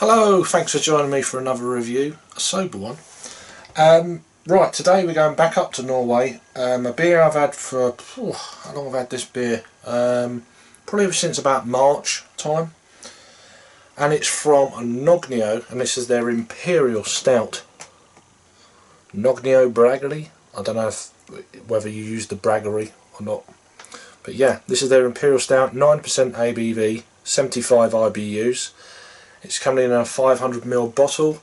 Hello, thanks for joining me for another review, a sober one. Right, today we're going back up to Norway. A beer I've had for, how long have I had this beer? Probably ever since about March time. And it's from Nøgne Ø, and this is their Imperial Stout. Nøgne Ø Brewery. I don't know whether you use the Brewery or not. But yeah, this is their Imperial Stout, 9% ABV, 75 IBUs. It's coming in a 500ml bottle.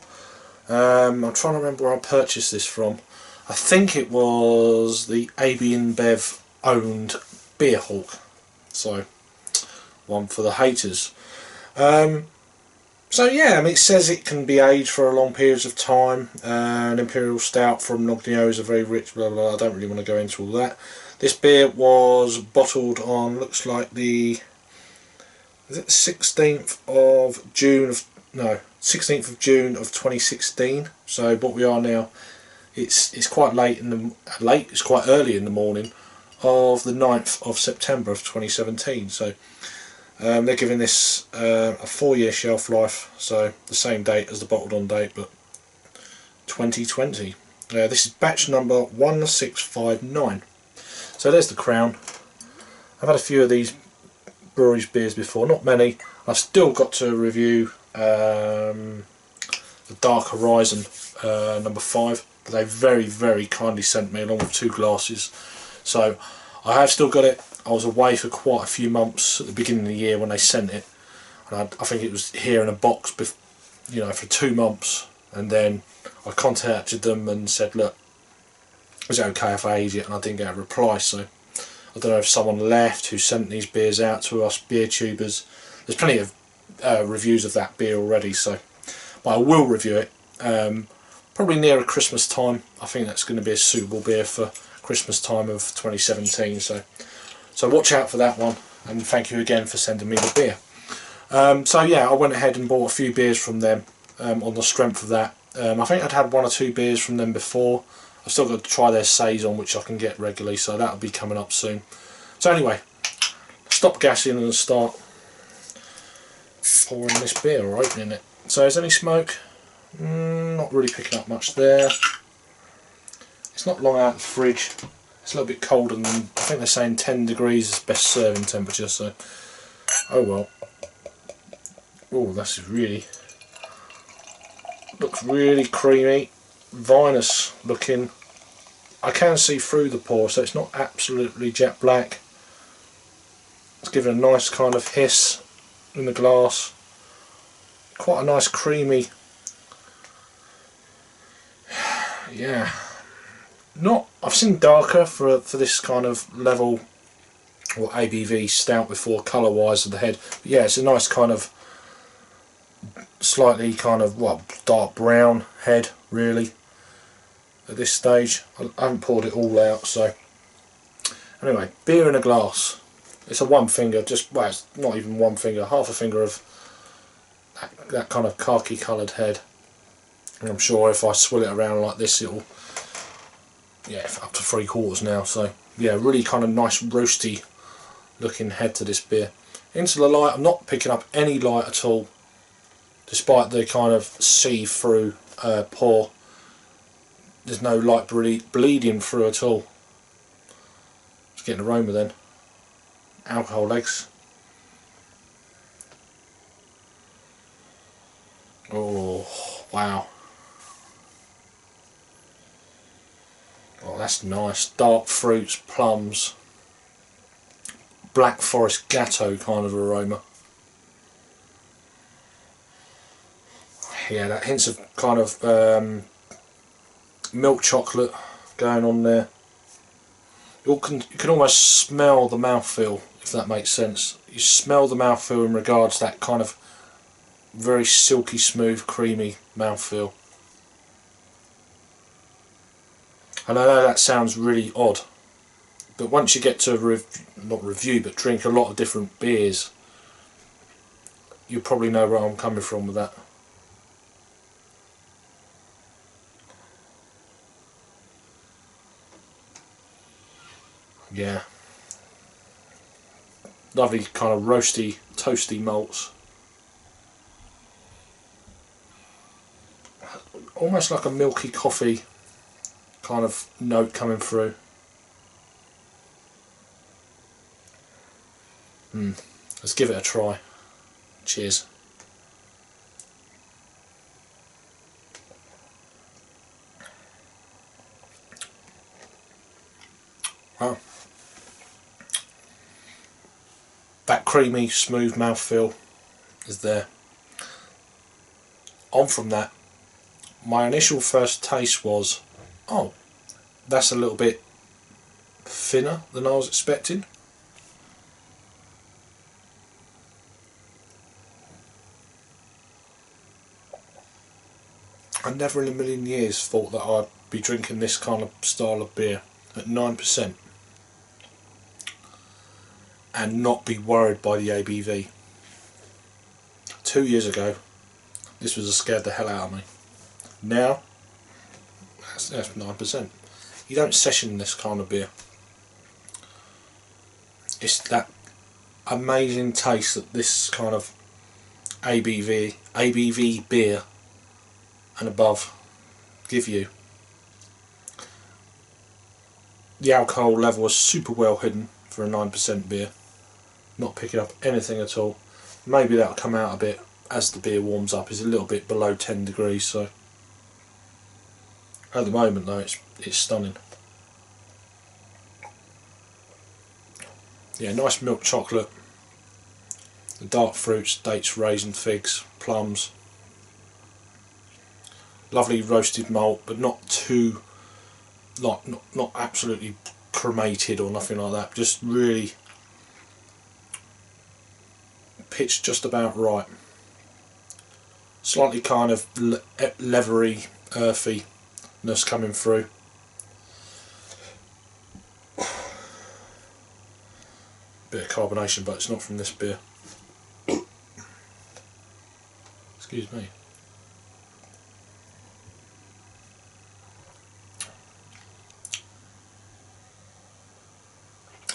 I'm trying to remember where I purchased this from. I think it was the ABV owned Beer Hawk. So, one for the haters. So yeah, I mean, it says it can be aged for long periods of time. An Imperial Stout from Nøgne Ø is a very rich blah, blah, blah. I don't really want to go into all that. This beer was bottled on, looks like the 16th of June of 2016. So what we are now, it's quite it's quite early in the morning of the 9th of September of 2017. So they're giving this a 4-year shelf life, so the same date as the bottled on date, but 2020. This is batch number 1659. So there's the crown. I've had a few of these breweries beers before, not many. I've still got to review the Dark Horizon number 5 that they very kindly sent me along with 2 glasses. So I have still got it. I was away for quite a few months at the beginning of the year when they sent it, and I think it was here in a box, for 2 months, and then I contacted them and said, look, is it okay if I age it? And I didn't get a reply, so I don't know if someone left who sent these beers out to us beer tubers. There's plenty of reviews of that beer already, so but I will review it probably nearer Christmas time. I think that's going to be a suitable beer for Christmas time of 2017. So watch out for that one, and thank you again for sending me the beer. So yeah, I went ahead and bought a few beers from them on the strength of that. I think I'd had 1 or 2 beers from them before. I've still got to try their saison, which I can get regularly, so that'll be coming up soon. So anyway, stop gassing and start pouring this beer or opening it. So is any smoke? Not really picking up much there. It's not long out of the fridge. It's a little bit colder than, I think they're saying 10 degrees is best serving temperature, so oh well. Oh, that's really, looks really creamy, vinous looking. I can see through the pour, so it's not absolutely jet black. It's giving a nice kind of hiss in the glass. Quite a nice creamy, yeah. I've seen darker for this kind of level or ABV stout before, colour wise of the head. But yeah, it's a nice kind of slightly kind of dark brown head really at this stage. I haven't poured it all out, so anyway, beer in a glass. It's a 1 finger, it's not even 1 finger, half a finger of that kind of khaki coloured head. And I'm sure if I swill it around like this, it'll, yeah, up to 3/4 now. So yeah, really kind of nice roasty looking head to this beer. Into the light, I'm not picking up any light at all, despite the kind of see-through pour. There's no light bleeding through at all. Let's get an aroma then. Alcohol legs. Oh wow. Oh, that's nice. Dark fruits, plums, black forest gatto kind of aroma. Yeah, that hints of kind of milk chocolate going on there. You can almost smell the mouthfeel, if that makes sense. You smell the mouthfeel in regards to that kind of very silky smooth creamy mouthfeel. And I know that sounds really odd, but once you get to not review but drink a lot of different beers, you probably know where I'm coming from with that. Yeah, lovely kind of roasty, toasty malts. almost like a milky coffee kind of note coming through. Let's give it a try. Cheers. Wow. That creamy, smooth mouthfeel is there. On from that, my initial first taste was, oh, that's a little bit thinner than I was expecting. I never in a million years thought that I'd be drinking this kind of style of beer at 9% and not be worried by the ABV. 2 years ago, this was scared the hell out of me. Now, that's 9%. You don't session this kind of beer. It's that amazing taste that this kind of ABV beer and above give you. The alcohol level was super well hidden for a 9% beer. Not picking up anything at all. Maybe that'll come out a bit as the beer warms up. It's a little bit below 10 degrees, so at the moment though it's stunning. Yeah, nice milk chocolate, the dark fruits, dates, raisin, figs, plums. Lovely roasted malt, but not too, not absolutely cremated or nothing like that. Just really pitched just about right. Slightly kind of leathery, earthiness coming through. Bit of carbonation, but it's not from this beer. Excuse me.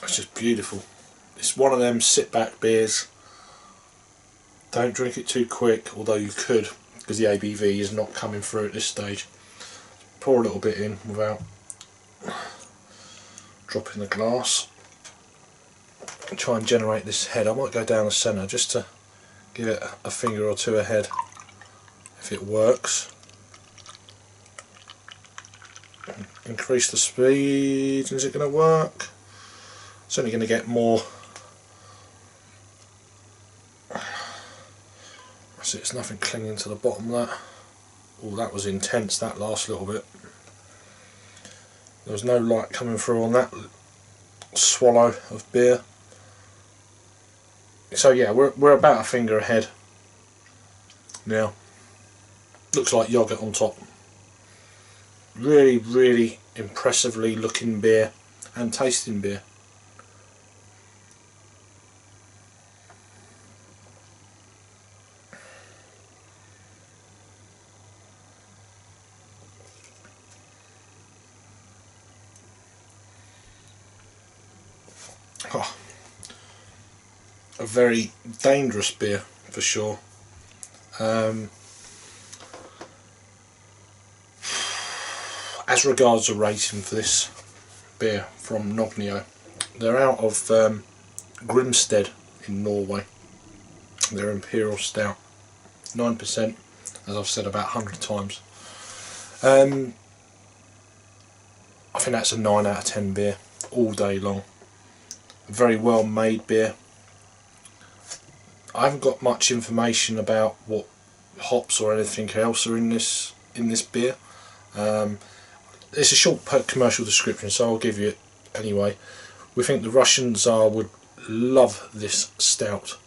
It's just beautiful. It's one of them sit back beers. Don't drink it too quick, although you could, because the ABV is not coming through at this stage. Pour a little bit in without dropping the glass. And try and generate this head. I might go down the centre just to give it a finger or two ahead, if it works. Increase the speed. Is it going to work? It's only going to get more. That's it, it's nothing clinging to the bottom of that. Oh, that was intense, that last little bit. There was no light coming through on that swallow of beer. So yeah, we're about a finger ahead now. Looks like yoghurt on top. Really, really impressively looking beer and tasting beer. Oh, a very dangerous beer for sure. As regards a rating for this beer from Nøgne Ø, they're out of Grimstad in Norway. They're Imperial Stout, 9%, as I've said about 100 times. I think that's a 9 out of 10 beer all day long. A very well made beer. I haven't got much information about what hops or anything else are in this beer. It's a short commercial description, so I'll give you it anyway. We think the Russian Tsar would love this stout.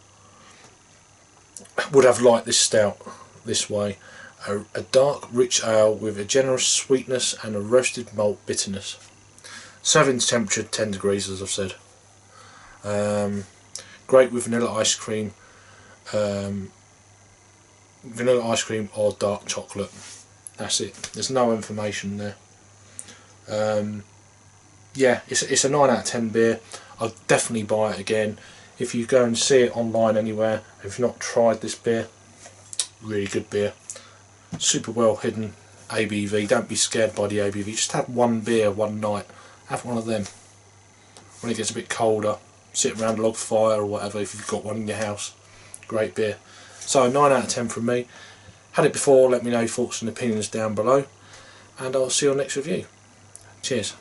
Would have liked this stout this way. A dark, rich ale with a generous sweetness and a roasted malt bitterness. Serving temperature 10 degrees, as I've said. Great with vanilla ice cream or dark chocolate. That's it. There's no information there. Yeah, it's a 9 out of 10 beer. I'll definitely buy it again. If you go and see it online anywhere, if you've not tried this beer, really good beer. super well hidden ABV. Don't be scared by the ABV. Just have one beer one night. Have one of them. When it gets a bit colder, sit around a log fire or whatever if you've got one in your house. Great beer. So 9 out of 10 from me. Had it before, let me know your thoughts and opinions down below. And I'll see you on the next review. Cheers.